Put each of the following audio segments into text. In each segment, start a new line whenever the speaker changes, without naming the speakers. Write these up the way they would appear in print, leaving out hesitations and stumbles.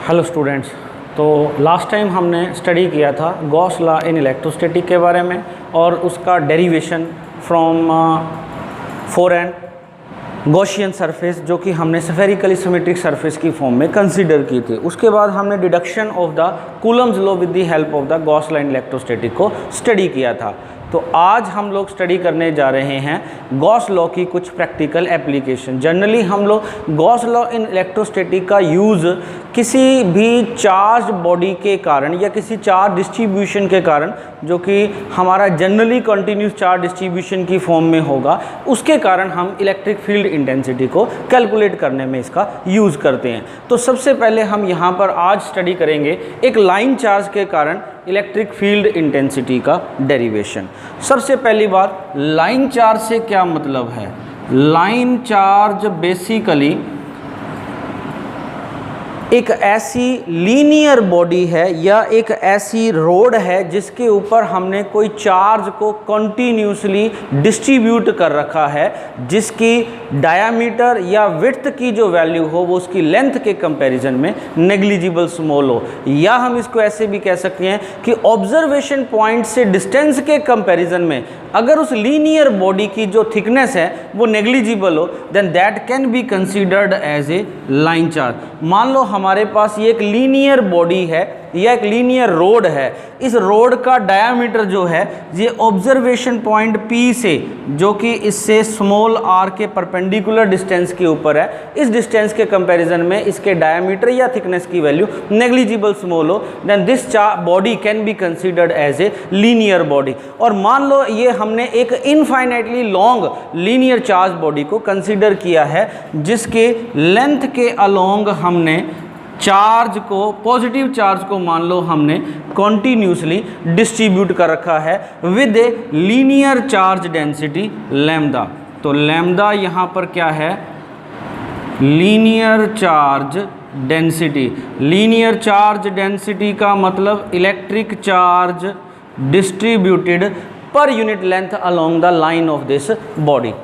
Hello students. तो last time हमने study किया था गॉस लॉ इन इलेक्ट्रोस्टैटिक के बारे में और उसका derivation from four and Gaussian surface जो कि हमने स्फेरिकली सिमेट्रिक सरफेस की फॉर्म में कंसीडर की थी। उसके बाद हमने deduction of the Coulomb's law with the help of the Gauss law in electrostatic को स्टडी किया था। तो आज हम लोग स्टडी करने जा रहे हैं गॉस लॉ की कुछ प्रैक्टिकल एप्लीकेशन। जनरली हम लोग गॉस लॉ इन इलेक्ट्रोस्टैटिक का यूज़ किसी भी चार्ज बॉडी के कारण या किसी चार्ज डिस्ट्रीब्यूशन के कारण जो कि हमारा जनरली कंटिन्यूस चार्ज डिस्ट्रीब्यूशन की फॉर्म में होगा, उसके कारण हम इलेक्ट्रिक फील्ड इंटेंसिटी को कैलकुलेट करने में इसका यूज़ करते हैं। तो सबसे पहले हम यहाँ पर आज स्टडी करेंगे एक लाइन चार्ज के कारण इलेक्ट्रिक फील्ड इंटेंसिटी का डेरिवेशन। सबसे पहली बात, लाइन चार्ज से क्या मतलब है? लाइन चार्ज बेसिकली एक ऐसी लीनियर बॉडी है या एक ऐसी रोड है जिसके ऊपर हमने कोई चार्ज को कंटिन्यूसली डिस्ट्रीब्यूट कर रखा है, जिसकी डायामीटर या विड्थ की जो वैल्यू हो वो उसकी लेंथ के कंपैरिजन में नेग्लिजिबल स्मॉल हो। या हम इसको ऐसे भी कह सकते हैं कि ऑब्जर्वेशन पॉइंट से डिस्टेंस के कंपैरिजन में अगर उस लीनियर बॉडी की जो थिकनेस है वो नेग्लिजिबल हो, then that can be considered as a line charge. मान लो हमारे पास ये एक लीनियर बॉडी है या एक लीनियर रोड है, इस रोड का डायामीटर जो है ये ऑब्जर्वेशन पॉइंट P से, जो कि इससे स्मॉल r के परपेंडिकुलर डिस्टेंस के ऊपर है, इस डिस्टेंस के कंपैरिजन में इसके डायामीटर या थिकनेस की वैल्यू नेग्लिजिबल स्मॉल हो, then this body can be considered as a linear body. और मान लो ये हमने एक infinitely long linear charge body को कंसीडर किया है जिसके लेंथ के अलोंग हमने चार्ज को, पॉजिटिव चार्ज को मान लो हमने कॉन्टीन्यूसली डिस्ट्रीब्यूट कर रखा है with a linear charge density lambda. तो लैम्डा यहाँ पर क्या है? Linear charge density. Linear charge density का मतलब इलेक्ट्रिक चार्ज डिस्ट्रीब्यूटेड पर unit length along the line of this body.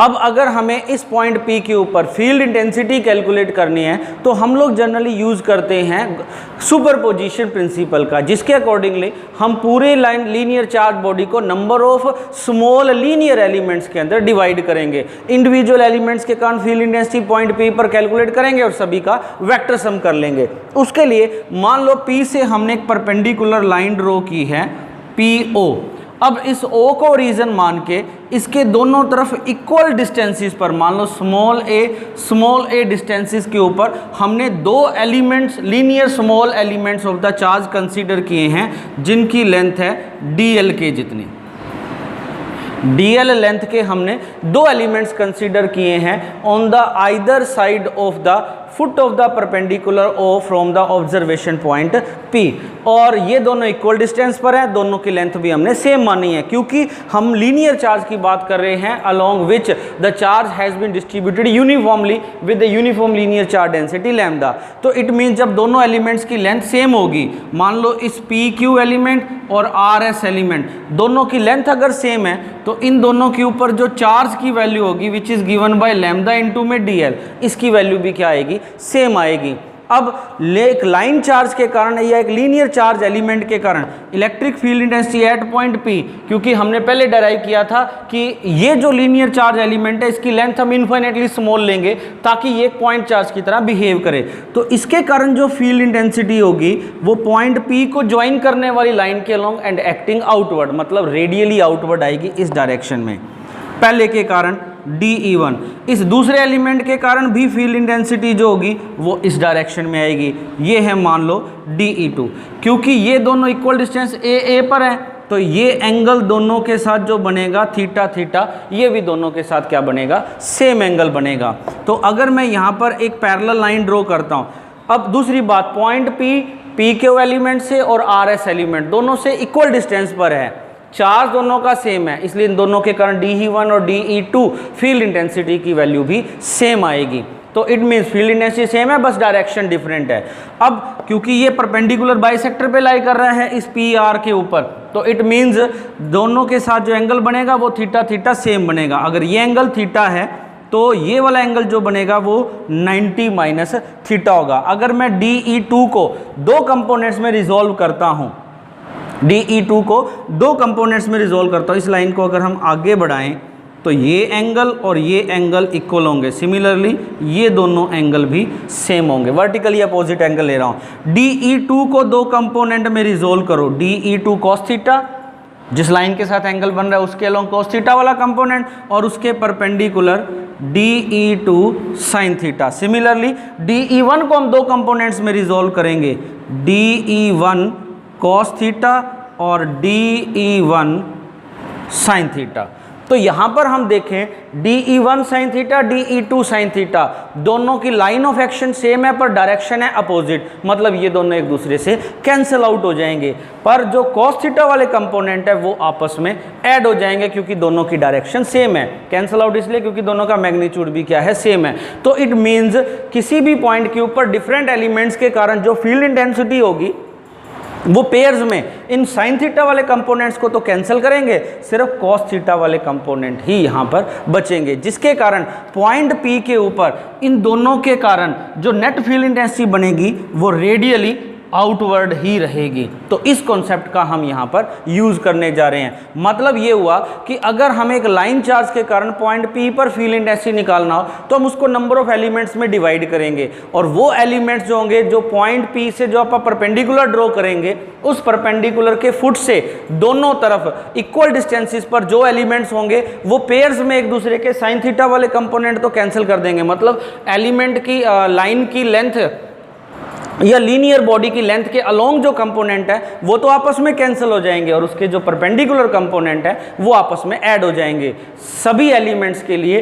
अब अगर हमें इस पॉइंट P के ऊपर फील्ड इंटेंसिटी कैलकुलेट करनी है तो हम लोग जनरली यूज़ करते हैं सुपरपोजिशन प्रिंसिपल का, जिसके अकॉर्डिंगली हम पूरे लाइन लीनियर चार्ज बॉडी को number of small linear elements के अंदर डिवाइड करेंगे। इंडिविजुअल एलिमेंट्स के कारण फील्ड इंटेंसिटी पॉइंट P पर कैलकुलेट करेंगे और सभी का वेक्टर सम कर लेंगे। उसके लिए मान लो P से हमने एक परपेंडिकुलर लाइन ड्रॉ की है PO। अब इस O को रीजन मान के इसके दोनों तरफ इक्वल डिस्टेंसेस पर, मान लो स्मॉल a डिस्टेंसेस के ऊपर हमने दो elements, linear small elements of the charge consider किए हैं जिनकी लेंथ है dl के जितनी। dl लेंथ के हमने दो एलिमेंट्स कंसीडर किए हैं on the either side of the foot of the perpendicular O from the observation point P, और ये दोनों इक्वल डिस्टेंस पर हैं, दोनों की लेंथ भी हमने सेम मानी है क्योंकि हम लीनियर चार्ज की बात कर रहे हैं along which the charge has been distributed uniformly with the uniform linear charge density lambda. तो इट मीन्स जब दोनों एलिमेंट्स की लेंथ सेम होगी, मान लो इस PQ एलिमेंट और RS एलिमेंट दोनों की लेंथ अगर सेम है तो इन दोनों के ऊपर जो चार्ज की वैल्यू होगी which is given by lambda into में dl, इसकी वैल्यू भी क्या आएगी? सेम आएगी। अब एक लाइन चार्ज के कारण या एक लीनियर चार्ज एलिमेंट के कारण electric field intensity at point P, क्योंकि हमने पहले डराइव किया था कि ये जो लीनियर चार्ज एलिमेंट है इसकी लेंथ हम इनफाइनाइटली स्मॉल लेंगे ताकि ये एक पॉइंट चार्ज की तरह बिहेव करे। तो इसके कारण जो फील्ड इंटेंसिटी होगी वो पॉइंट P को ज्वाइन करने वाली लाइन के अलोंग एंड एक्टिंग आउटवर्ड, मतलब रेडियली आउटवर्ड आएगी इस डायरेक्शन में। पहले के कारण DE1, इस दूसरे एलिमेंट के कारण भी फील्ड इंटेंसिटी जो होगी वो इस डायरेक्शन में आएगी। ये है मान लो DE2। क्योंकि ये दोनों इक्वल डिस्टेंस A पर है तो ये एंगल दोनों के साथ जो बनेगा थीटा थीटा, ये भी दोनों के साथ क्या बनेगा? सेम एंगल बनेगा। तो अगर मैं यहाँ पर एक पैरेलल लाइन ड्रॉ करता हूँ, अब दूसरी बात, पॉइंट PQ एलिमेंट से और RS एलिमेंट दोनों से इक्वल डिस्टेंस पर है, चार्ज दोनों का सेम है, इसलिए इन दोनों के कारण DE1 और DE2 फील्ड इंटेंसिटी की वैल्यू भी सेम आएगी। तो it means field intensity same है, बस डायरेक्शन डिफरेंट है। अब क्योंकि ये परपेंडिकुलर बाइसेक्टर पे लाई कर रहा है इस PR के ऊपर, तो इट मीन्स दोनों के साथ जो एंगल बनेगा वो थीटा थीटा सेम बनेगा। अगर ये एंगल थीटा है तो ये वाला एंगल जो बनेगा वो 90 माइनस थीटा होगा। अगर मैं DE2 को दो कंपोनेंट्स में रिजॉल्व करता हूँ, DE2 को दो कंपोनेंट्स में रिजॉल्व करता हूँ, इस लाइन को अगर हम आगे बढ़ाएं तो ये एंगल और ये एंगल इक्वल होंगे, सिमिलरली ये दोनों एंगल भी सेम होंगे, वर्टिकली अपोजिट एंगल ले रहा हूँ। DE2 को दो कंपोनेंट में रिजॉल्व करो, DE2 cos थीटा, जिस लाइन के साथ एंगल बन रहा है उसके अलोंग cos थीटा वाला कंपोनेंट, और उसके perpendicular DE2 sin theta. Similarly DE1 को हम दो कंपोनेंट्स में रिजॉल्व करेंगे, DE1 cos थीटा और DE1 sin थीटा। तो यहाँ पर हम देखें DE1 sin theta, DE2 sin theta, दोनों की लाइन ऑफ एक्शन सेम है पर डायरेक्शन है अपोजिट, मतलब ये दोनों एक दूसरे से कैंसिल आउट हो जाएंगे। पर जो cos थीटा वाले कंपोनेंट है वो आपस में ऐड हो जाएंगे क्योंकि दोनों की डायरेक्शन सेम है। कैंसिल आउट इसलिए क्योंकि दोनों का मैग्नीट्यूड भी क्या है, सेम है। तो इट मीन्स किसी भी पॉइंट के ऊपर डिफरेंट एलिमेंट्स के कारण जो फील्ड इंटेंसिटी होगी वो पेयर्स में इन साइन थीटा वाले कंपोनेंट्स को तो कैंसिल करेंगे, सिर्फ कॉस थीटा वाले कंपोनेंट ही यहाँ पर बचेंगे, जिसके कारण पॉइंट P के ऊपर इन दोनों के कारण जो नेट फील्ड इंटेंसिटी बनेगी वो रेडियली आउटवर्ड ही रहेगी। तो इस कॉन्सेप्ट का हम यहाँ पर यूज करने जा रहे हैं। मतलब ये हुआ कि अगर हम एक लाइन चार्ज के कारण पॉइंट P पर फील्ड इंटेंसिटी निकालना हो तो हम उसको नंबर ऑफ एलिमेंट्स में डिवाइड करेंगे, और वो एलिमेंट्स जो होंगे जो पॉइंट P से जो आप परपेंडिकुलर ड्रॉ करेंगे उस परपेंडिकुलर के फुट से दोनों तरफ इक्वल डिस्टेंसेस पर जो एलिमेंट्स होंगे वो पेयर्स में एक दूसरे के साइन थीटा वाले कंपोनेंट तो कैंसिल कर देंगे। मतलब एलिमेंट की लाइन की लेंथ या लीनियर बॉडी की लेंथ के अलोंग जो कंपोनेंट है वो तो आपस में कैंसिल हो जाएंगे और उसके जो परपेंडिकुलर कंपोनेंट है वो आपस में ऐड हो जाएंगे। सभी एलिमेंट्स के लिए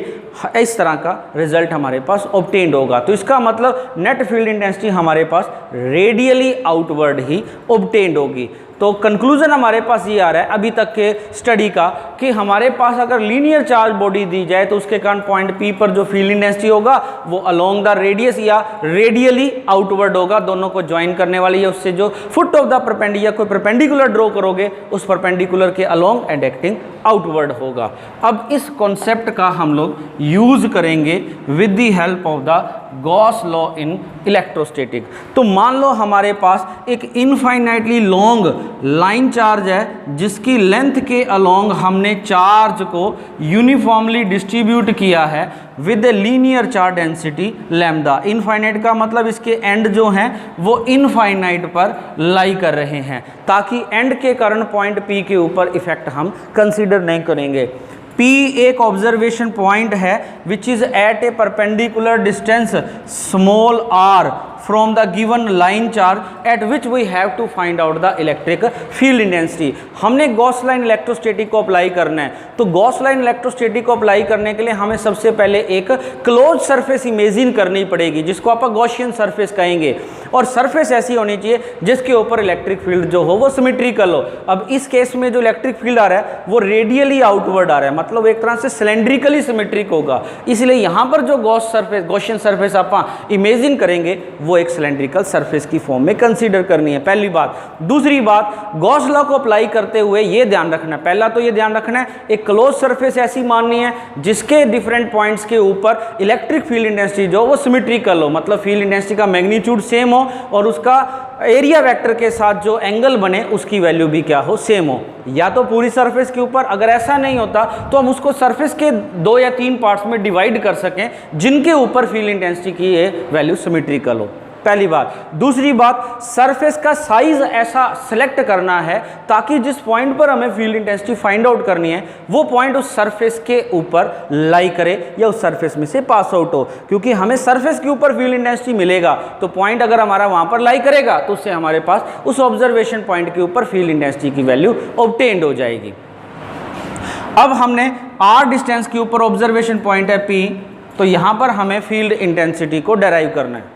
इस तरह का रिजल्ट हमारे पास ऑब्टेन्ड होगा। तो इसका मतलब नेट फील्ड इंटेंसिटी हमारे पास रेडियली आउटवर्ड ही ऑब्टेन्ड होगी। तो कंक्लूजन हमारे पास ये आ रहा है अभी तक के स्टडी का कि हमारे पास अगर लीनियर चार्ज बॉडी दी जाए तो उसके कारण पॉइंट P पर जो फील्ड इंटेंसिटी होगा वो अलोंग द रेडियस या रेडियली आउटवर्ड होगा, दोनों को ज्वाइन करने वाली है। उससे जो फुट ऑफ द परपेंडिकुलर कोई परपेंडिकुलर ड्रॉ करोगे उस परपेंडिकुलर के अलोंग एंड एक्टिंग आउटवर्ड होगा। अब इस कॉन्सेप्ट का हम लोग यूज करेंगे with the help of the Gauss law in electrostatic. तो मान लो हमारे पास एक इनफाइनाइटली लॉन्ग लाइन चार्ज है जिसकी लेंथ के अलोंग हमने चार्ज को यूनिफॉर्मली डिस्ट्रीब्यूट किया है with a linear charge density lambda. Infinite का मतलब इसके एंड जो हैं वो इनफाइनाइट पर लाई कर रहे हैं, ताकि एंड के कारण पॉइंट P के ऊपर इफेक्ट हम कंसीडर नहीं करेंगे। P एक ऑब्जर्वेशन पॉइंट है which is at a perpendicular distance small r from the given line charge at which we have to find out the electric field intensity। हमने Gauss line electrostatic को apply करना है, तो Gauss line electrostatic को apply करने के लिए हमें सबसे पहले एक क्लोज सरफेस इमेजिन करनी पड़ेगी जिसको आप गॉसियन सरफेस कहेंगे, और सरफेस ऐसी होनी चाहिए जिसके ऊपर इलेक्ट्रिक फील्ड जो हो वो सिमेट्रिकल हो। अब इस केस में जो इलेक्ट्रिक फील्ड आ रहा है वो रेडियली आउटवर्ड आ रहा है, मतलब एक तरह से सिलेंड्रिकली सिमेट्रिक होगा। इसलिए यहाँ पर जो गॉसियन सरफेस आप इमेजिन करेंगे वो एक सिलेंड्रिकल सरफेस की फॉर्म में कंसीडर करनी है, पहली बात। दूसरी बात, गॉस लॉ को अप्लाई करते हुए ये ध्यान रखना है, पहला तो ये ध्यान रखना है एक क्लोज सरफेस ऐसी माननी है जिसके डिफरेंट पॉइंट्स के ऊपर इलेक्ट्रिक फील्ड इंटेंसिटी जो वो सिमेट्रिकल हो, मतलब फील्ड इंटेंसिटी का मैग्नीट्यूड सेम हो और उसका एरिया वेक्टर के साथ जो एंगल बने उसकी वैल्यू भी क्या हो, सेम हो। या तो पूरी सरफेस के ऊपर, अगर ऐसा नहीं होता तो हम उसको सरफेस के 2 या 3 पार्ट्स में डिवाइड कर सकें जिनके ऊपर फील्ड इंटेंसिटी की ये वैल्यू सिमेट्रिकल हो, पहली बात। दूसरी बात, सरफेस का साइज ऐसा सिलेक्ट करना है ताकि जिस पॉइंट पर हमें फील्ड इंटेंसिटी फाइंड आउट करनी है वो पॉइंट उस सरफेस के ऊपर लाई करे या उस सरफेस में से पास आउट हो, क्योंकि हमें सरफेस के ऊपर फील्ड इंटेंसिटी मिलेगा तो पॉइंट अगर हमारा वहां पर लाई करेगा तो उससे हमारे पास उस ऑब्जर्वेशन पॉइंट के ऊपर फील्ड इंटेंसिटी की वैल्यू ऑब्टेन्ड हो जाएगी। अब हमने r डिस्टेंस के ऊपर ऑब्जर्वेशन पॉइंट है P, तो यहां पर हमें फील्ड इंटेंसिटी को डेराइव करना है।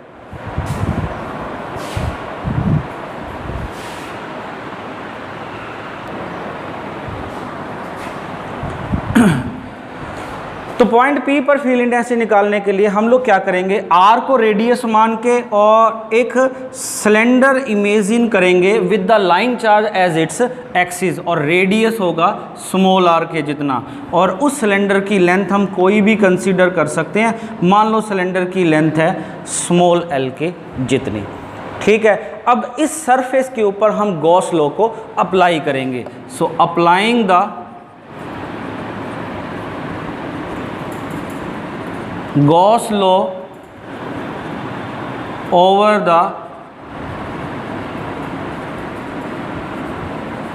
तो पॉइंट P पर फील्ड इंटेंसिटी निकालने के लिए हम लोग क्या करेंगे, R को रेडियस मान के और एक सिलेंडर इमेजिन करेंगे with the line charge as its axis, और रेडियस होगा स्मॉल r के जितना, और उस सिलेंडर की लेंथ हम कोई भी कंसीडर कर सकते हैं। मान लो सिलेंडर की लेंथ है स्मॉल l के जितनी, ठीक है। अब इस सरफेस के ऊपर हम गॉस लॉ को अप्लाई करेंगे। So applying the Gauss law over the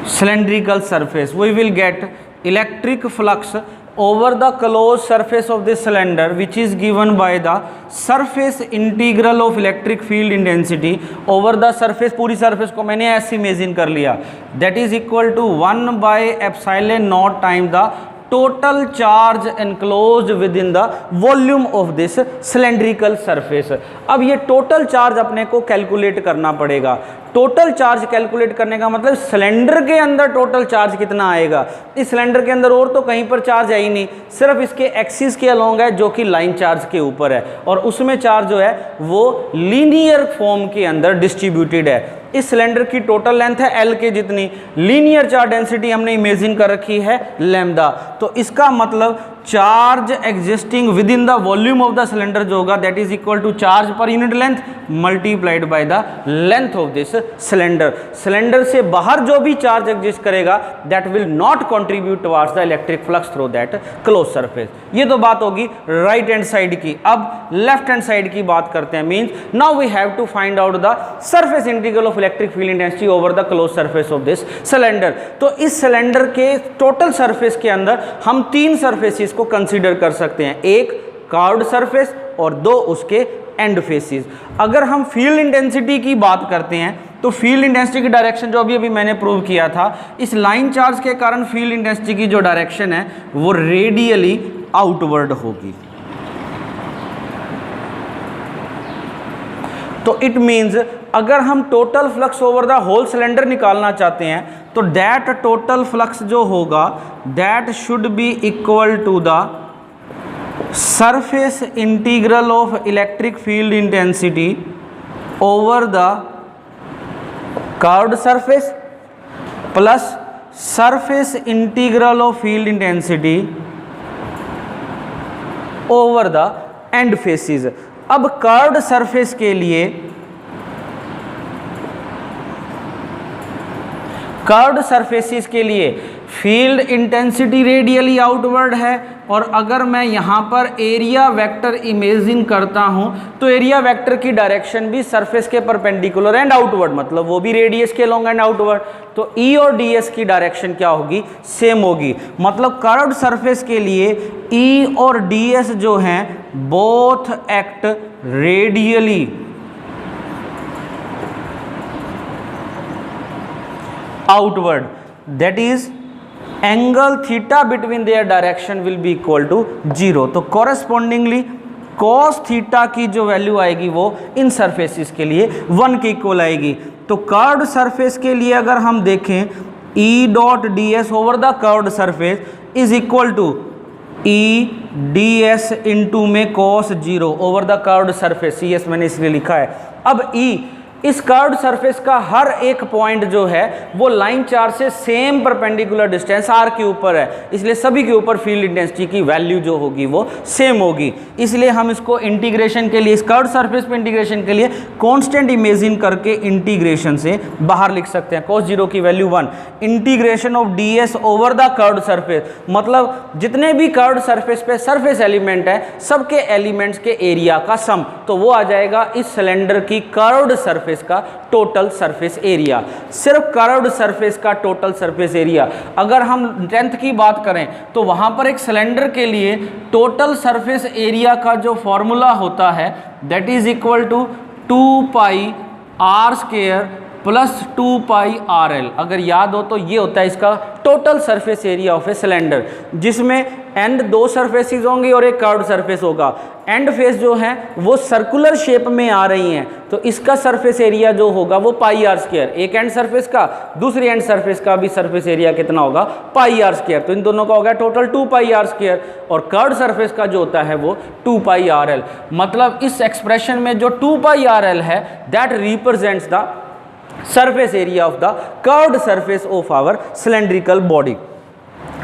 cylindrical surface, we will get electric flux over the closed surface of this cylinder, which is given by the surface integral of electric field intensity over the surface। पूरी surface को मैंने ऐसे imagine कर लिया, that is equal to 1 by epsilon naught time the total charge enclosed within the volume of this cylindrical surface। अब ये total charge अपने को कैलकुलेट करना पड़ेगा। टोटल चार्ज कैलकुलेट करने का मतलब सिलेंडर के अंदर टोटल चार्ज कितना आएगा। इस सिलेंडर के अंदर और तो कहीं पर चार्ज है ही नहीं, सिर्फ इसके एक्सिस के अलोंग है जो कि लाइन चार्ज के ऊपर है, और उसमें चार्ज जो है वो लीनियर फॉर्म के अंदर डिस्ट्रीब्यूटेड है। इस सिलेंडर की टोटल लेंथ है L के जितनी, लीनियर चार्ज डेंसिटी हमने इमेजिन कर रखी है लैम्डा। तो इसका मतलब charge existing with in the volume of the cylinder जो होगा that is equal to charge per unit length multiplied by the length of this cylinder. Cylinder से बाहर जो भी चार्ज एग्जिस्ट करेगा that will not contribute towards the electric flux through that close surface. ये तो बात होगी राइट हैंड साइड की। अब लेफ्ट हैंड साइड की बात करते हैं। Means now we have to find out the surface integral of electric field intensity over the close surface of this cylinder. तो इस सिलेंडर के टोटल सरफेस के अंदर हम तीन सरफेसेस को कंसीडर कर सकते हैं, एक कर्व्ड सरफेस और दो उसके एंड फेसेस। अगर हम फील्ड इंटेंसिटी की बात करते हैं तो फील्ड इंटेंसिटी की डायरेक्शन जो अभी मैंने प्रूव किया था, इस लाइन चार्ज के कारण फील्ड इंटेंसिटी की जो डायरेक्शन है वो रेडियली आउटवर्ड होगी। तो इट मींस अगर हम total flux over the whole cylinder निकालना चाहते हैं तो दैट टोटल फ्लक्स जो होगा that should be equal to the surface integral of electric field intensity over the curved surface plus surface integral of field intensity over the end faces. अब curved surface के लिए curved surfaces के लिए field intensity radially outward है, और अगर मैं यहाँ पर एरिया वेक्टर इमेजिन करता हूँ तो एरिया वेक्टर की डायरेक्शन भी सरफेस के परपेंडिकुलर एंड आउटवर्ड, मतलब वो भी रेडियस के लॉन्ग एंड आउटवर्ड। तो E और DS की डायरेक्शन क्या होगी, सेम होगी। मतलब कर्व्ड सरफेस के लिए E और DS जो हैं both act radially outward, that is angle theta between their direction will be equal to 0। तो correspondingly cos theta की जो वैल्यू आएगी वो इन सरफेसेस के लिए 1 के इक्वल आएगी। तो कर्व्ड सरफेस के लिए अगर हम देखें E dot ds over the curved surface is equal to E ds into में cos 0 over the curved surface. CS मैंने इसलिए लिखा है। अब E इस कर्व्ड सरफेस का हर एक पॉइंट जो है वो लाइन चार्ज से सेम परपेंडिकुलर डिस्टेंस r के ऊपर है, इसलिए सभी के ऊपर फील्ड इंटेंसिटी की वैल्यू जो होगी वो सेम होगी। इसलिए हम इसको इंटीग्रेशन के लिए, इस कर्व्ड सरफेस पे इंटीग्रेशन के लिए कांस्टेंट इमेजिन करके इंटीग्रेशन से बाहर लिख सकते हैं। cos 0 की value 1 integration of ds over the curved surface, मतलब जितने भी कर्व्ड सरफेस पे सरफेस एलिमेंट है सबके एलिमेंट्स के एरिया का सम, तो वो आ जाएगा इस सिलेंडर की कर्व्ड सरफेस का टोटल सरफेस एरिया। सिर्फ कर्व्ड सरफेस का टोटल सरफेस एरिया। अगर हम लेंथ की बात करें तो वहां पर एक सिलेंडर के लिए टोटल सरफेस एरिया का जो फॉर्मूला होता है that is equal to 2 pi r square plus 2 pi are L. अगर याद हो तो ये होता है इसका total surface area of a cylinder, जिसमें एंड दो सरफेसेस होंगी और एक कर्व्ड सरफेस होगा। एंड फेस जो है वो सर्कुलर शेप में आ रही हैं, तो इसका सरफेस एरिया जो होगा वो पाई आर स्क्वायर, एक एंड सरफेस का, दूसरी एंड सरफेस का भी सरफेस एरिया कितना होगा, पाई आर स्क्वायर। तो इन दोनों का हो गया टोटल 2 पाई आर स्क्वायर, और कर्व्ड सरफेस का जो होता है वो 2 पाई आर एल। मतलब इस एक्सप्रेशन में जो 2 पाई आर एल है that represents the surface area of the curved surface of our cylindrical body.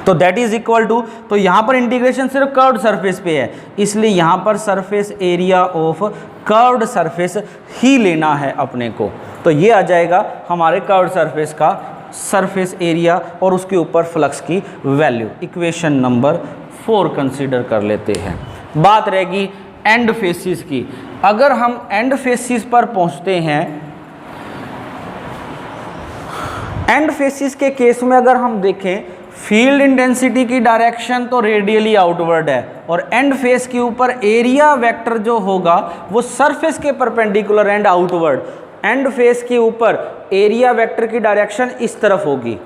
तो दैट इज इक्वल टू, तो यहाँ पर इंटीग्रेशन सिर्फ कर्व्ड सरफेस पे है, इसलिए यहाँ पर surface area of curved surface ही लेना है अपने को। तो ये आ जाएगा हमारे कर्व्ड सरफेस का सरफेस एरिया और उसके ऊपर फ्लक्स की वैल्यू। इक्वेशन नंबर 4 कंसीडर कर लेते हैं। बात रहेगी एंड फेसिस की। अगर हम एंड फेसिस पर पहुँचते हैं, एंड फेसिस के केस में अगर हम देखें, फील्ड इंटेंसिटी की डायरेक्शन तो रेडियली आउटवर्ड है, और एंड फेस के ऊपर एरिया वेक्टर जो होगा वो सरफेस के perpendicular and outward. And face के ऊपर एरिया वेक्टर की डायरेक्शन इस तरफ होगी,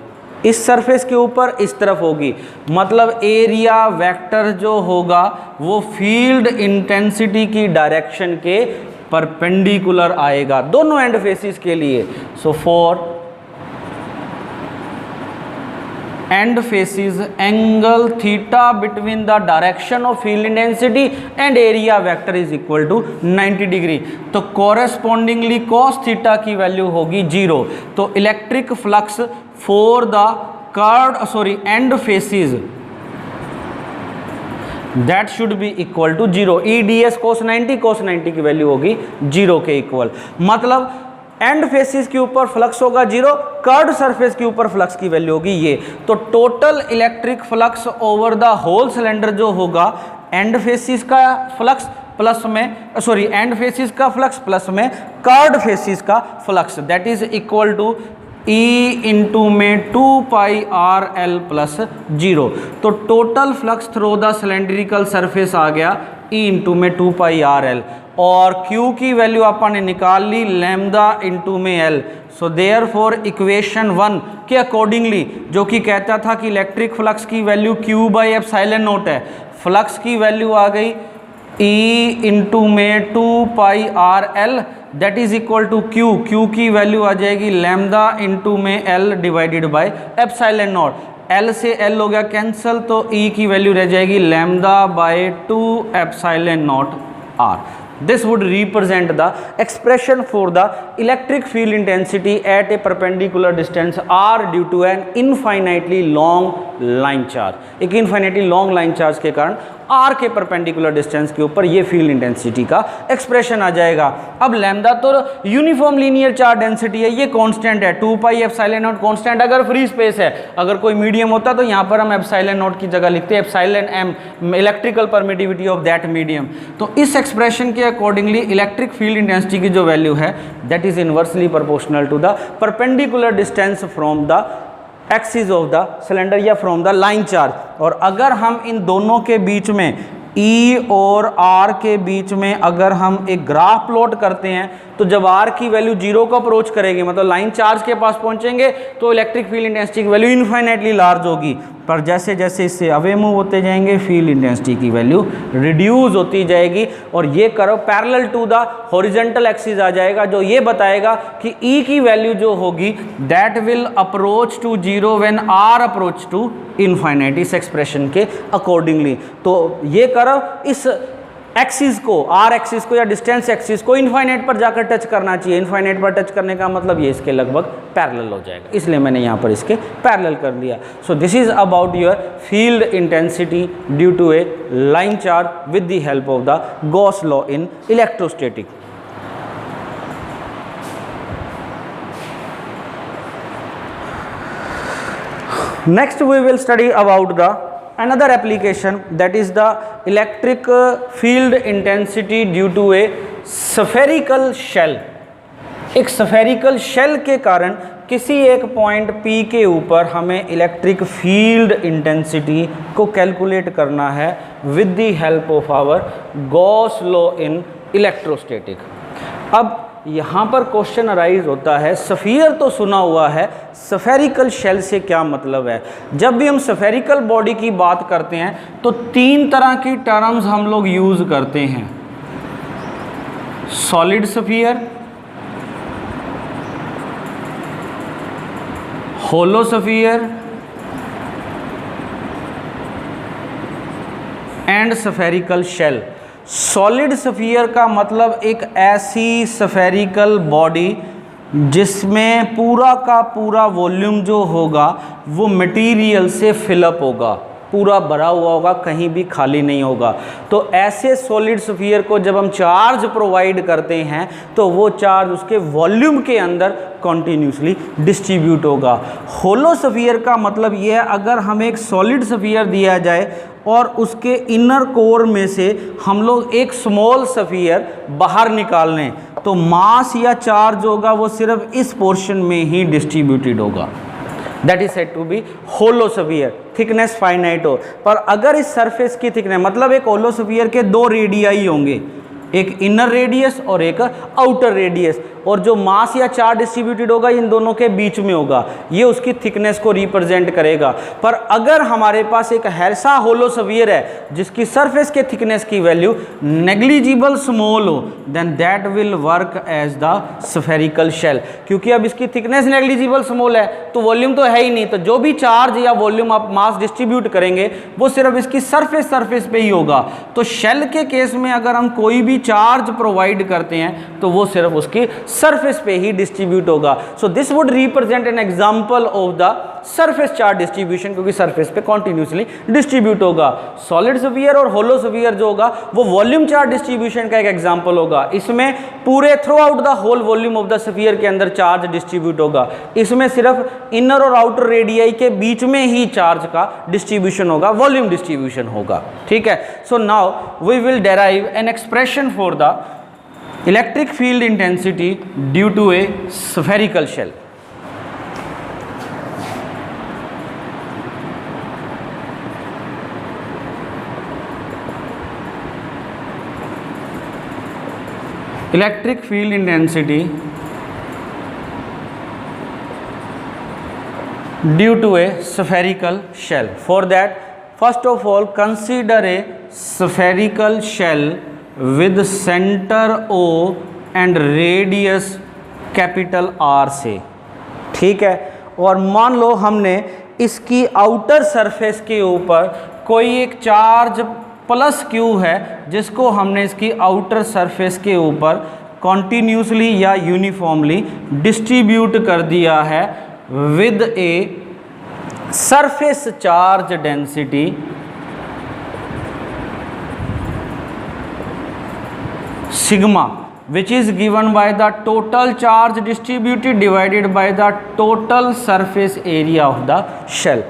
इस सरफेस के ऊपर इस तरफ होगी। मतलब एरिया वेक्टर जो होगा वो फील्ड इंटेंसिटी की डायरेक्शन के परपेंडिकुलर आएगा दोनों एंड फेसिस के लिए। So for end faces angle theta between the direction of field intensity and area vector is equal to 90 degree. तो कॉरेस्पॉन्डिंगली कॉस थीटा की वैल्यू होगी 0। तो electric flux for the curved end faces that should be equal to 0। EDS cos 90 की value होगी 0 के equal. मतलब and faces के ऊपर फ्लक्स होगा 0, कर्व्ड सरफेस के ऊपर फ्लक्स की वैल्यू होगी ये। तो total electric flux over the whole cylinder जो होगा, एंड फेसिस का फ्लक्स प्लस में एंड फेसिस का फ्लक्स प्लस में कर्व्ड फेसिस का flux, that is equal to E into में 2 पाई आर एल प्लस 0। तो total flux through the cylindrical surface आ गया E इंटू में 2 पाई आर एल, और Q की वैल्यू अपन ने निकाल ली लैम्डा इंटू में L। सो देयर फॉर इक्वेशन 1 के अकॉर्डिंगली, जो कि कहता था कि इलेक्ट्रिक फ्लक्स की value Q by epsilon naught है, फ्लक्स की वैल्यू आ गई E इंटू में 2 pi are l that is equal to Q की वैल्यू आ जाएगी लैम्डा इंटू में L divided by epsilon naught. L से L हो गया कैंसिल, तो E की वैल्यू रह जाएगी lambda by 2 epsilon not R। This would represent the expression for the electric field intensity at a perpendicular distance R due to an infinitely long line charge। एक infinitely long line charge के कारण R के perpendicular distance के ऊपर ये field intensity का expression आ जाएगा। अब लैम्डा तो यूनिफॉर्म लीनियर चार्ज डेंसिटी है, ये कांस्टेंट है, 2 पाई एप्सिलॉन नॉट कांस्टेंट अगर फ्री स्पेस है। अगर कोई मीडियम होता तो यहाँ पर हम एप्सिलॉन नॉट की जगह लिखते हैं epsilon m, electrical permittivity of that medium. तो इस एक्सप्रेशन के अकॉर्डिंगली इलेक्ट्रिक फील्ड इंटेंसिटी की जो वैल्यू है that is inversely proportional to the perpendicular distance from the axis of the cylinder या फ्रॉम द लाइन चार्ज। और अगर हम इन दोनों के बीच में E और R के बीच में अगर हम एक ग्राफ प्लॉट करते हैं, तो जब R की वैल्यू 0 को अप्रोच करेगी, मतलब लाइन चार्ज के पास पहुंचेंगे, तो इलेक्ट्रिक फील्ड इंटेंसिटी की वैल्यू इनफाइनाइटली लार्ज होगी। पर जैसे जैसे इससे अवे मूव होते जाएंगे फील्ड इंटेंसिटी की वैल्यू रिड्यूस होती जाएगी, और ये curve parallel to the horizontal axis आ जाएगा, जो ये बताएगा कि E की वैल्यू जो होगी that will approach to 0 when R approach to infinite, इस एक्सप्रेशन के अकॉर्डिंगली। तो ये कर्व इस एक्सिस को, R एक्सिस को या डिस्टेंस एक्सिस को इनफाइनाइट पर जाकर टच करना चाहिए। इनफाइनाइट पर टच करने का मतलब ये इसके लगभग पैरेलल हो जाएगा, इसलिए मैंने यहाँ पर इसके पैरेलल कर दिया। So this is about your field intensity due to a line charge with the help of the Gauss law in electrostatic. Next we will study about the another application, that is the electric field intensity due to a spherical shell। एक spherical shell के कारण किसी एक point P के ऊपर हमें electric field intensity को calculate करना है with the help of our Gauss law in electrostatic. अब यहाँ पर क्वेश्चन अराइज होता है, सफ़ियर तो सुना हुआ है, स्फेरिकल शेल से क्या मतलब है। जब भी हम स्फेरिकल बॉडी की बात करते हैं तो 3 तरह की टर्म्स हम लोग यूज़ करते हैं, solid sphere, hollow sphere and spherical shell. Solid sphere का मतलब एक ऐसी स्फेरिकल बॉडी जिसमें पूरा का पूरा वॉल्यूम जो होगा वो मटेरियल से फिलअप होगा, पूरा भरा हुआ होगा, कहीं भी खाली नहीं होगा। तो ऐसे सॉलिड स्फीयर को जब हम चार्ज प्रोवाइड करते हैं तो वो चार्ज उसके वॉल्यूम के अंदर कॉन्टीन्यूसली डिस्ट्रीब्यूट होगा। होलो स्फीयर का मतलब ये है, अगर हमें एक सॉलिड स्फीयर दिया जाए और उसके इनर कोर में से हम लोग एक स्मॉल स्फीयर बाहर निकाल लें तो मास या चार्ज होगा वो सिर्फ इस पोर्शन में ही डिस्ट्रीब्यूटेड होगा, that is said to be hollow sphere. Thickness finite हो, पर अगर इस सरफेस की थिकनेस, मतलब एक होलो स्फीयर के 2 रेडियाई होंगे, एक इनर रेडियस और एक आउटर रेडियस, और जो मास या चार्ज डिस्ट्रीब्यूटेड होगा इन दोनों के बीच में होगा, ये उसकी थिकनेस को रिप्रेजेंट करेगा। पर अगर हमारे पास एक ऐसा होलो स्फीयर है जिसकी सरफेस के थिकनेस की वैल्यू नेग्लिजिबल स्मॉल हो, then that will work as the spherical shell. क्योंकि अब इसकी थिकनेस नेग्लिजिबल स्मॉल है तो वॉल्यूम तो है ही नहीं, तो जो भी चार्ज या वॉल्यूम आप मास डिस्ट्रीब्यूट करेंगे वो सिर्फ इसकी सरफेस पे ही होगा। तो शेल के केस में अगर हम कोई भी चार्ज प्रोवाइड करते हैं तो वो सिर्फ उसकी सरफेस पे ही डिस्ट्रीब्यूट होगा। So this would represent an example of the surface charge distribution, क्योंकि सरफेस पे कॉन्टिन्यूसली डिस्ट्रीब्यूट होगा। सॉलिड स्फीयर और होलो स्फीयर जो होगा वो वॉल्यूम चार्ज डिस्ट्रीब्यूशन का एक एग्जांपल होगा। इसमें पूरे throughout the whole volume of the sphere के अंदर चार्ज डिस्ट्रीब्यूट होगा। इसमें सिर्फ इनर और आउटर रेडियाई के बीच में ही चार्ज का डिस्ट्रीब्यूशन होगा, वॉल्यूम डिस्ट्रीब्यूशन होगा। ठीक है, so now we will derive an expression for the electric field intensity due to a spherical shell. Electric field intensity due to a spherical shell. For that, first of all, consider a spherical shell with center O and radius capital R से। ठीक है, और मान लो हमने इसकी outer surface के ऊपर कोई एक चार्ज प्लस Q है जिसको हमने इसकी आउटर सरफेस के ऊपर कॉन्टीन्यूसली या यूनिफॉर्मली डिस्ट्रीब्यूट कर दिया है with a surface charge density sigma, which is given by the total charge distributed divided by the total surface area of the shell.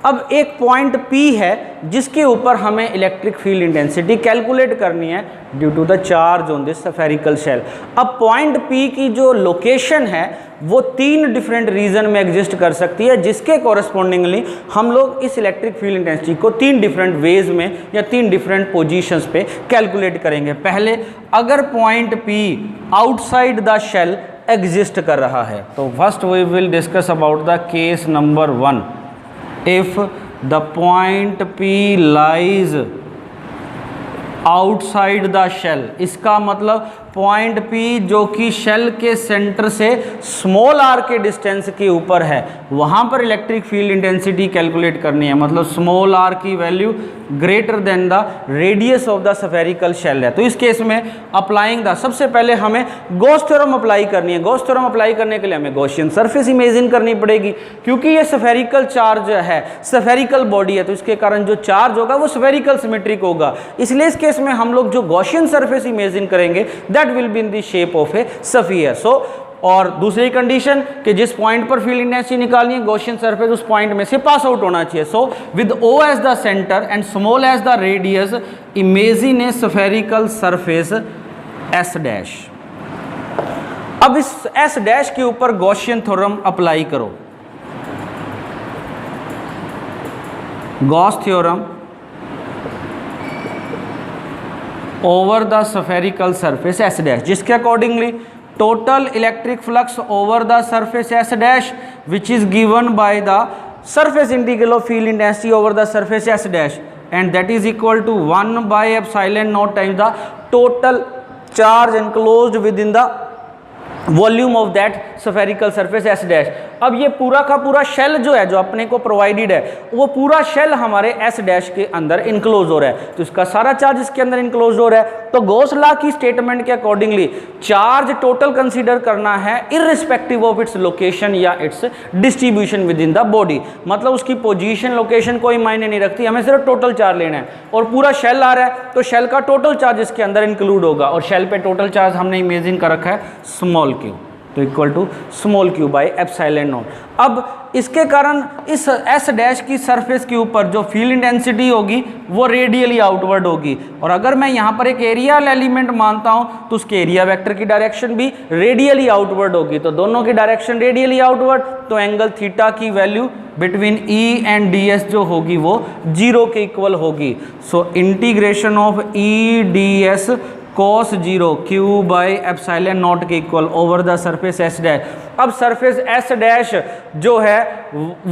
अब एक पॉइंट P है जिसके ऊपर हमें इलेक्ट्रिक फील्ड इंटेंसिटी कैलकुलेट करनी है due to the charge on this spherical shell. अब point P की जो लोकेशन है वो 3 डिफरेंट रीजन में एग्जिस्ट कर सकती है, जिसके कॉरेस्पॉन्डिंगली हम लोग इस इलेक्ट्रिक फील्ड इंटेंसिटी को 3 डिफरेंट वेज में या 3 डिफरेंट पोजीशंस पे कैलकुलेट करेंगे। पहले, अगर point P outside the shell exist कर रहा है तो first we will discuss about the case number 1। if the point P lies outside the shell, इसका मतलब पॉइंट P जो कि शेल के सेंटर से स्मॉल r के डिस्टेंस के ऊपर है वहाँ पर इलेक्ट्रिक फील्ड इंटेंसिटी कैलकुलेट करनी है। मतलब स्मॉल r की value greater than the radius of the spherical shell है। तो इस केस में अप्लाइंग द, सबसे पहले हमें गॉस थ्योरम अप्लाई करनी है। गॉस थ्योरम अप्लाई करने के लिए हमें गॉसियन सरफेस इमेजिन करनी पड़ेगी, क्योंकि ये स्फेरिकल चार्ज है, स्फेरिकल बॉडी है, तो इसके कारण जो चार्ज होगा वो स्फेरिकल सिमेट्रिक होगा। इसलिए इस केस में हम लोग जो गॉसियन सरफेस इमेजिन करेंगे that will be in the shape of a sphere. So और दूसरी कंडीशन कि जिस पॉइंट पर फील्ड इंटेंसिटी निकालनी है गॉसियन सरफेस उस पॉइंट में से पास आउट होना चाहिए। So with O as the centre and small as the radius imagine a spherical surface S dash. अब इस S डैश के ऊपर गॉसियन थ्योरम अप्लाई करो। Gauss theorem over the spherical surface S dash, जिसके accordingly total electric flux over the surface S dash, which is given by the surface integral of field intensity over the surface S dash, and that is equal to 1 by epsilon naught times the total charge enclosed within the volume of that spherical surface S dash. अब ये पूरा का पूरा shell जो है, जो अपने को प्रोवाइडेड है, वो पूरा शेल हमारे एस डैश के अंदर इनक्लोज हो रहा है, तो इसका सारा चार्ज इसके अंदर इनक्लोज हो रहा है। तो गॉस लॉ की स्टेटमेंट के अकॉर्डिंगली चार्ज टोटल कंसीडर करना है इररिस्पेक्टिव ऑफ इट्स लोकेशन या it's distribution with in the body, मतलब उसकी पोजीशन लोकेशन कोई मायने नहीं रखती, हमें सिर्फ टोटल चार्ज लेना है। और पूरा शेल आ रहा है तो शेल का टोटल चार्ज इसके अंदर इंक्लूड होगा, और शेल पे टोटल चार्ज हमने इमेजिन कर रखा है स्मॉल क्यू, तो equal to small q by epsilon naught. अब इसके कारण इस एस डैश की सरफेस के ऊपर जो फील्ड इंटेंसिटी होगी वो रेडियली आउटवर्ड होगी, और अगर मैं यहाँ पर एक एरियल एलिमेंट मानता हूँ तो उसके एरिया वेक्टर की डायरेक्शन भी रेडियली आउटवर्ड होगी, तो दोनों की डायरेक्शन रेडियली आउटवर्ड, तो एंगल थीटा की value between E and D S जो होगी वो 0 के इक्वल होगी। So integration of E D S cos 0 q by epsilon naught के equal over the surface S dash. अब सरफेस एस डैश जो है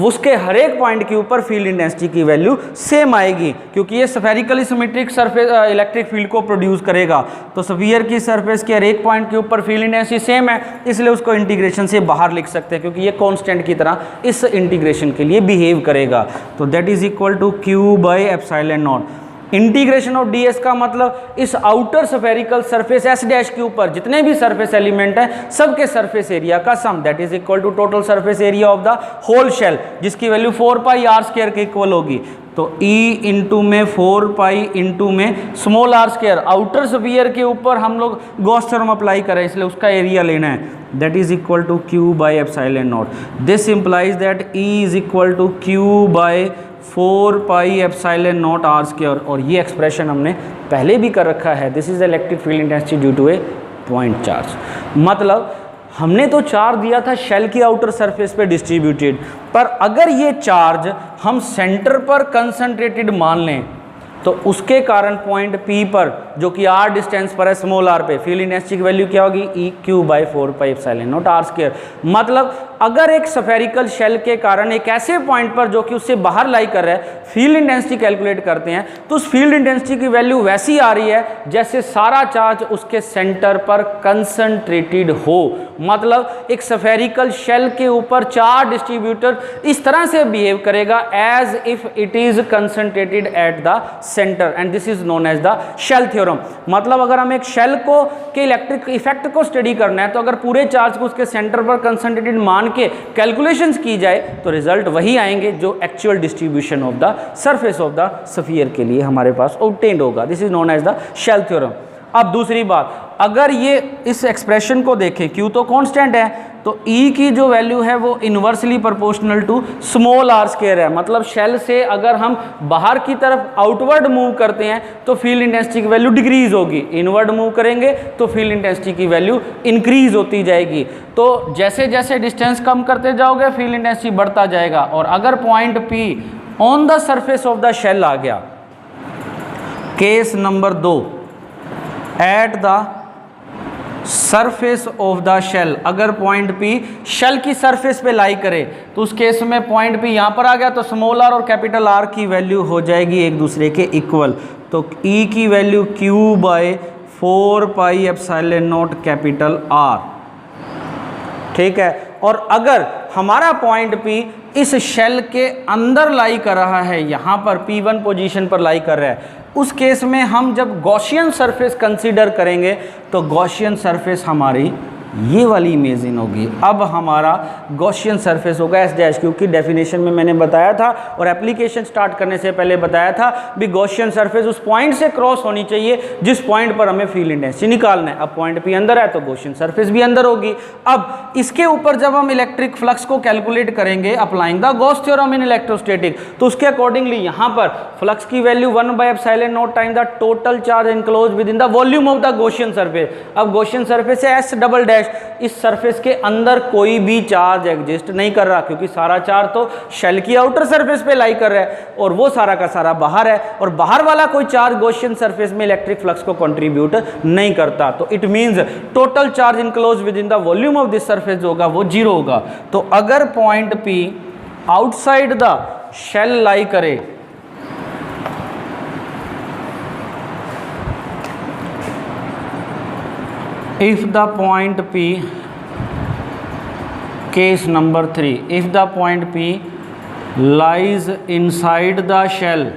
उसके हर एक पॉइंट के ऊपर फील्ड इंटेंसिटी की वैल्यू सेम आएगी, क्योंकि ये spherically symmetric surface electric field को प्रोड्यूस करेगा, तो स्फीयर की सरफेस के हर एक पॉइंट के ऊपर फील्ड इंटेंसिटी सेम है, इसलिए उसको इंटीग्रेशन से बाहर लिख सकते हैं, क्योंकि ये कांस्टेंट की तरह इस इंटीग्रेशन के लिए बिहेव करेगा। तो that is equal to q by epsilon naught. Integration of ds का मतलब इस outer spherical surface s dash के ऊपर जितने भी सरफेस एलिमेंट हैं सबके सरफेस एरिया का sum, that is equal to total surface area of the whole shell, जिसकी वैल्यू 4 पाई आर स्क्वायर के इक्वल होगी। तो e इंटू में 4 पाई इंटू में small r square, outer sphere के ऊपर हम लोग गॉस थ्योरम अप्लाई करें इसलिए उसका एरिया लेना है, that is equal to q by epsilon naught. This implies that e is equal to q by 4 pi epsilon naught R square, और ये एक्सप्रेशन हमने पहले भी कर रखा है। This is electric field intensity due to a point charge, मतलब हमने तो चार्ज दिया था शेल की आउटर सरफेस पे डिस्ट्रीब्यूटेड, पर अगर ये चार्ज हम सेंटर पर कंसंट्रेटेड मान लें तो उसके कारण पॉइंट P पर जो कि r डिस्टेंस पर है स्मॉल r पे, फील्ड इंटेंसिटी की वैल्यू क्या होगी e q by 4 pi epsilon naught R square. मतलब अगर एक स्फेरिकल शेल के कारण एक ऐसे पॉइंट पर जो कि उससे बाहर लाई कर रहा है फील्ड इंटेंसिटी कैलकुलेट करते हैं, तो उस फील्ड इंटेंसिटी की वैल्यू वैसी आ रही है जैसे सारा चार्ज उसके सेंटर पर कंसंट्रेटेड हो, मतलब एक स्फेरिकल शेल के ऊपर चार्ज डिस्ट्रीब्यूटर इस तरह से बिहेव करेगा as if it is concentrated at the centre, and this is known as the shell theorem. मतलब अगर हम एक शेल को के इलेक्ट्रिक इफेक्ट को स्टडी करना है तो अगर पूरे चार्ज को उसके सेंटर पर कंसंट्रेटेड मान के कैलकुलेशंस की जाए तो रिजल्ट वही आएंगे जो actual distribution of the surface of the sphere के लिए हमारे पास ऑब्टेन्ड होगा। This is known as the shell theorem. अब दूसरी बात, अगर ये इस एक्सप्रेशन को देखें, Q तो कांस्टेंट है, तो E की जो वैल्यू है वो inversely proportional to small r square है, मतलब शेल से अगर हम बाहर की तरफ आउटवर्ड मूव करते हैं तो फील्ड इंटेंसिटी की वैल्यू डिक्रीज होगी, इनवर्ड मूव करेंगे तो फील्ड इंटेंसिटी की वैल्यू इंक्रीज होती जाएगी। तो जैसे जैसे डिस्टेंस कम करते जाओगे फील्ड इंटेंसिटी बढ़ता जाएगा, और अगर point P on the surface of the shell आ गया, case number 2 at the surface of the shell, अगर पॉइंट P शेल की सरफेस पे लाई करे तो उस केस में पॉइंट P यहाँ पर आ गया तो स्मॉल r और कैपिटल R की वैल्यू हो जाएगी एक दूसरे के इक्वल, तो E की value Q by 4 pi epsilon not capital R, ठीक है। और अगर हमारा पॉइंट P इस शेल के अंदर लाई कर रहा है, यहाँ पर P1 पोजीशन पर लाई कर रहा है, उस केस में हम जब गॉसियन सरफेस कंसीडर करेंगे तो गॉसियन सरफेस हमारी ये वाली इमेजिन होगी। अब हमारा गॉसियन सरफेस होगा एस डैश, क्योंकि डेफिनेशन में मैंने बताया था और एप्लीकेशन स्टार्ट करने से पहले बताया था भी गॉसियन सरफेस उस पॉइंट से क्रॉस होनी चाहिए जिस पॉइंट पर हमें फील्ड इंटेंसिटी निकालना है। अब पॉइंट P अंदर है तो गॉसियन सरफेस भी अंदर होगी। अब इसके ऊपर जब हम इलेक्ट्रिक फ्लक्स को कैलकुलेट करेंगे applying the Gauss theorem in electrostatic, तो उसके अकॉर्डिंगली यहाँ पर फ्लक्स की value 1 by epsilon not time the total charge enclose with in the volume of the Gaussian surface. अब गॉसियन सरफेस है S डबल डैश, इस surface के अंदर कोई भी चार्ज एग्जिस्ट नहीं कर रहा, क्योंकि सारा चार्ज तो शेल की आउटर सरफेस पे लाई कर रहा है और वो सारा का सारा बाहर है, और बाहर वाला कोई चार्ज गॉसियन सरफेस में इलेक्ट्रिक फ्लक्स को कंट्रीब्यूट नहीं करता। तो it means total charge enclose with in the volume of this surface जो होगा वो जीरो होगा। तो अगर point P outside the shell lie करे, if the point P, case number 3, if the point P lies inside the shell,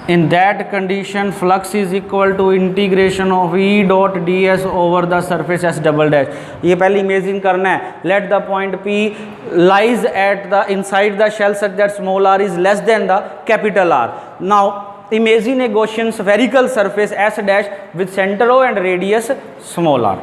in that condition flux is equal to integration of E dot ds over the surface S double dash। ये पहले imagine करना है, let the point P lies at the inside the shell such that small r is less than the capital R। Now imagine a Gaussian spherical surface S dash with center O and radius small r।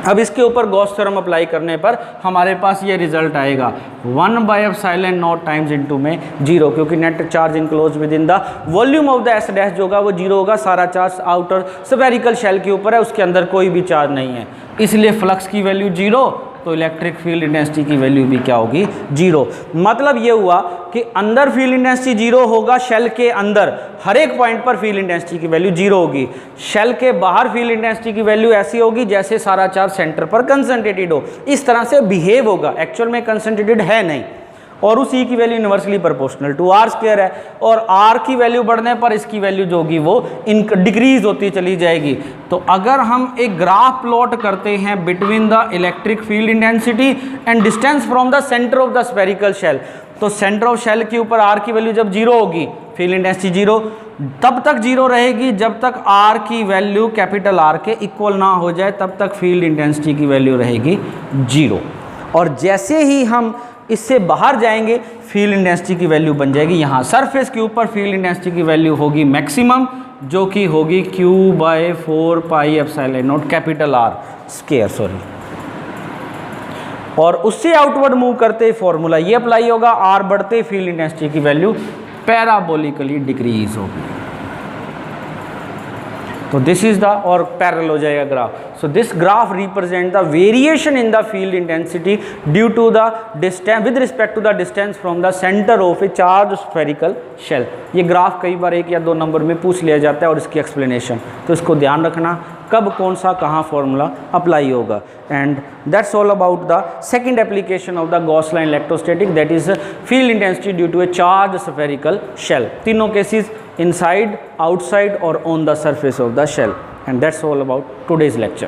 अब इसके ऊपर Gauss theorem apply करने पर हमारे पास ये result आएगा 1/ε0 times into में 0, क्योंकि net charge enclose with in the volume of the S dash जो होगा वो 0 होगा। सारा चार्ज आउटर स्फेरिकल शेल के ऊपर है, उसके अंदर कोई भी चार्ज नहीं है, इसलिए फ्लक्स की वैल्यू 0, तो इलेक्ट्रिक फील्ड इंटेंसिटी की वैल्यू भी क्या होगी 0। मतलब ये हुआ कि अंदर फील्ड इंटेंसिटी 0 होगा, शेल के अंदर हर एक पॉइंट पर फील्ड इंटेंसिटी की वैल्यू 0 होगी। शेल के बाहर फील्ड इंटेंसिटी की वैल्यू ऐसी होगी जैसे सारा चार्ज सेंटर पर कंसंट्रेटेड हो, इस तरह से बिहेव होगा। एक्चुअल में कंसंट्रेटेड है नहीं, और उस ई की value universally proportional to R square है, और आर की वैल्यू बढ़ने पर इसकी वैल्यू जो होगी वो डिक्रीज होती चली जाएगी। तो अगर हम एक ग्राफ प्लॉट करते हैं between the electric field intensity and distance from the centre of the spherical shell, तो सेंटर ऑफ शेल के ऊपर आर की वैल्यू जब 0 होगी, फील्ड इंटेंसिटी 0 तब तक 0 रहेगी जब तक आर की वैल्यू कैपिटल आर के इक्वल ना हो जाए, तब तक फील्ड इंटेंसिटी की वैल्यू रहेगी 0। और जैसे ही हम इससे बाहर जाएंगे फील्ड इंटेंसिटी की वैल्यू बन जाएगी, यहाँ सरफेस के ऊपर फील्ड इंटेंसिटी की वैल्यू होगी मैक्सिमम, जो कि होगी Q/4πε0 capital R square, sorry. और उससे आउटवर्ड मूव करते फॉर्मूला ये अप्लाई होगा, आर बढ़ते फील्ड इंटेंसिटी की वैल्यू पैराबोलिकली डिक्रीज होगी। तो दिस इज द, और पैरेलल हो जाएगा graph. So this graph represent the variation in the field intensity due to the distance with respect to the distance from the centre of a charge spherical shell. ये graph कई बार 1 या 2 number में पूछ लिया जाता है, और इसकी एक्सप्लेनेशन, तो इसको ध्यान रखना कब कौन सा कहाँ फॉर्मूला अप्लाई होगा। And that's all about the second application of the Gauss line electrostatic, that is field intensity due to a charge spherical shell. तीनों cases inside, outside or on the surface of the shell, and that's all about today's lecture.